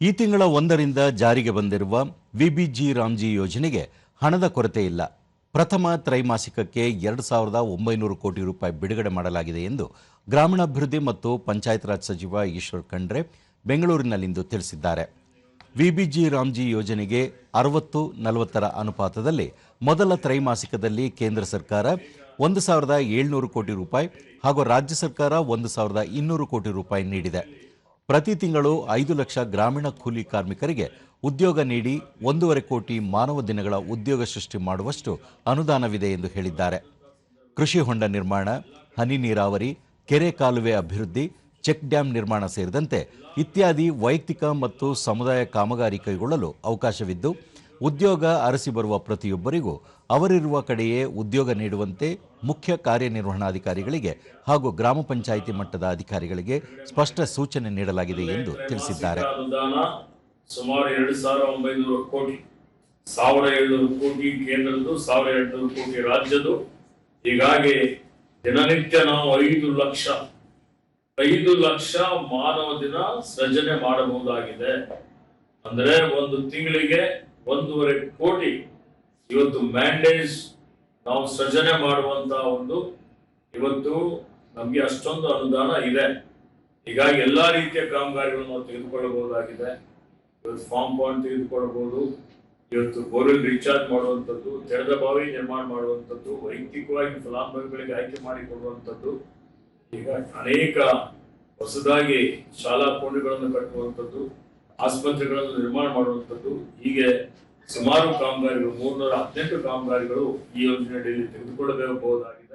ಈ ತಿಂಗಳ 1ರಿಂದ ಜಾರಿಗೆ ಬಂದಿರುವ ವಿಬಿಜಿ ರಾಮ್ಜಿ ಯೋಜನೆಗೆ ಹಣದ ಕೊರತೆ ಇಲ್ಲ. ಪ್ರಥಮ ತ್ರೈಮಾಸಿಕಕ್ಕೆ 2,900 ಕೋಟಿ ರೂಪಾಯಿ ಬಿಡುಗಡೆ ಮಾಡಲಾಗಿದೆ ಎಂದು ಗ್ರಾಮೀಣಾಭಿವೃದ್ಧಿ ಮತ್ತು ಪಂಚಾಯತ್ ರಾಜ್ ಸಚಿವ ಈಶ್ವರ್ ಖಂಡ್ರೆ ಬೆಂಗಳೂರಿನಲ್ಲಿಂದು ತಿಳಿಸಿದ್ದಾರೆ. ವಿಬಿಜಿ ರಾಮ್ಜಿ ಯೋಜನೆಗೆ 60-40ರ ಅನುಪಾತದಲ್ಲಿ ಮೊದಲ ತ್ರೈಮಾಸಿಕದಲ್ಲಿ ಕೇಂದ್ರ ಸರ್ಕಾರ 1,700 ಕೋಟಿ ರೂಪಾಯಿ ಹಾಗೂ ರಾಜ್ಯ ಸರ್ಕಾರ 1,200 ಕೋಟಿ ರೂಪಾಯಿ ನೀಡಿದೆ. ಪ್ರತಿ ತಿಂಗಳು 5 ಲಕ್ಷ ಗ್ರಾಮೀಣ ಕೂಲಿ ಕಾರ್ಮಿಕರಿಗೆ ಉದ್ಯೋಗ ನೀಡಿ 1.5 ಕೋಟಿ ಮಾನವ ದಿನಗಳ ಉದ್ಯೋಗ ಸೃಷ್ಟಿ ಮಾಡುವಷ್ಟು ಅನುದಾನವಿದೆ ಎಂದು ಹೇಳಿದ್ದಾರೆ. ಕೃಷಿ ಹೊಂಡ ನಿರ್ಮಾಣ, ಹನಿ ನೀರಾವರಿ, ಕೆರೆ ಕಾಲುವೆ ಅಭಿವೃದ್ಧಿ, ಚೆಕ್ ಡ್ಯಾಂ ನಿರ್ಮಾಣ ಸೇರಿದಂತೆ ಇತ್ಯಾದಿ ವೈಯಕ್ತಿಕ ಮತ್ತು ಸಮುದಾಯ ಕಾಮಗಾರಿ ಕೈಗೊಳ್ಳಲು ಅವಕಾಶವಿದ್ದು, ಉದ್ಯೋಗ ಅರಸಿ ಬರುವ ಪ್ರತಿಯೊಬ್ಬರಿಗೂ ಅವರಿರುವ ಕಡೆಯೇ ಉದ್ಯೋಗ ನೀಡುವಂತೆ ಮುಖ್ಯ ಕಾರ್ಯನಿರ್ವಹಣಾಧಿಕಾರಿಗಳಿಗೆ ಹಾಗೂ ಗ್ರಾಮ ಪಂಚಾಯಿತಿ ಮಟ್ಟದ ಅಧಿಕಾರಿಗಳಿಗೆ ಸ್ಪಷ್ಟ ಸೂಚನೆ ನೀಡಲಾಗಿದೆ ಎಂದು ತಿಳಿಸಿದ್ದಾರೆ. ಸುಮಾರು 2,900 ಕೋಟಿ, 1,700 ಕೋಟಿ ಕೇಂದ್ರದ್ದು, 1,800 ಕೋಟಿ ರಾಜ್ಯದ್ದು. ಹೀಗಾಗಿ ದಿನನಿತ್ಯ ನಾವು 5 ಲಕ್ಷ ಮಾನವ ದಿನ ಸೃಜನೆ ಮಾಡಬಹುದಾಗಿದೆ. ಅಂದ್ರೆ ಒಂದು ತಿಂಗಳಿಗೆ 1.5 ಕೋಟಿ ಇವತ್ತು ಮ್ಯಾಂಡೇಜ್ ನಾವು ಸೃಜನೆ ಮಾಡುವಂತ ಇವತ್ತು ನಮ್ಗೆ ಅಷ್ಟೊಂದು ಅನುದಾನ ಇದೆ. ಹೀಗಾಗಿ ಎಲ್ಲಾ ರೀತಿಯ ಕಾಮಗಾರಿಗಳನ್ನು ನಾವು ತೆಗೆದುಕೊಳ್ಳಬಹುದಾಗಿದೆ. ಇವತ್ತು ಫಾರ್ಮ್ ಪಾಯಿಂಟ್ ತೆಗೆದುಕೊಳ್ಳಬಹುದು, ಇವತ್ತು ಬೋರ್ವೆಲ್ ರೀಚಾರ್ಜ್ ಮಾಡುವಂಥದ್ದು, ತೆರೆದ ಬಾವಿ ನಿರ್ಮಾಣ ಮಾಡುವಂಥದ್ದು, ವೈಯಕ್ತಿಕವಾಗಿ ಫಲಾನುಭವಿಗಳಿಗೆ ಆಯ್ಕೆ ಮಾಡಿಕೊಡುವಂಥದ್ದು, ಈಗ ಅನೇಕ ಹೊಸದಾಗಿ ಶಾಲಾ ಕೋಣೆಗಳನ್ನು ಕಟ್ಟುವಂಥದ್ದು, ಆಸ್ಪತ್ರೆಗಳನ್ನು ನಿರ್ಮಾಣ ಮಾಡುವಂಥದ್ದು, ಹೀಗೆ ಸುಮಾರು ಕಾಮಗಾರಿಗಳು 318 ಕಾಮಗಾರಿಗಳು ಈ ಯೋಜನೆಯಲ್ಲಿ ತೆಗೆದುಕೊಳ್ಳಬಹುದಾಗಿದೆ.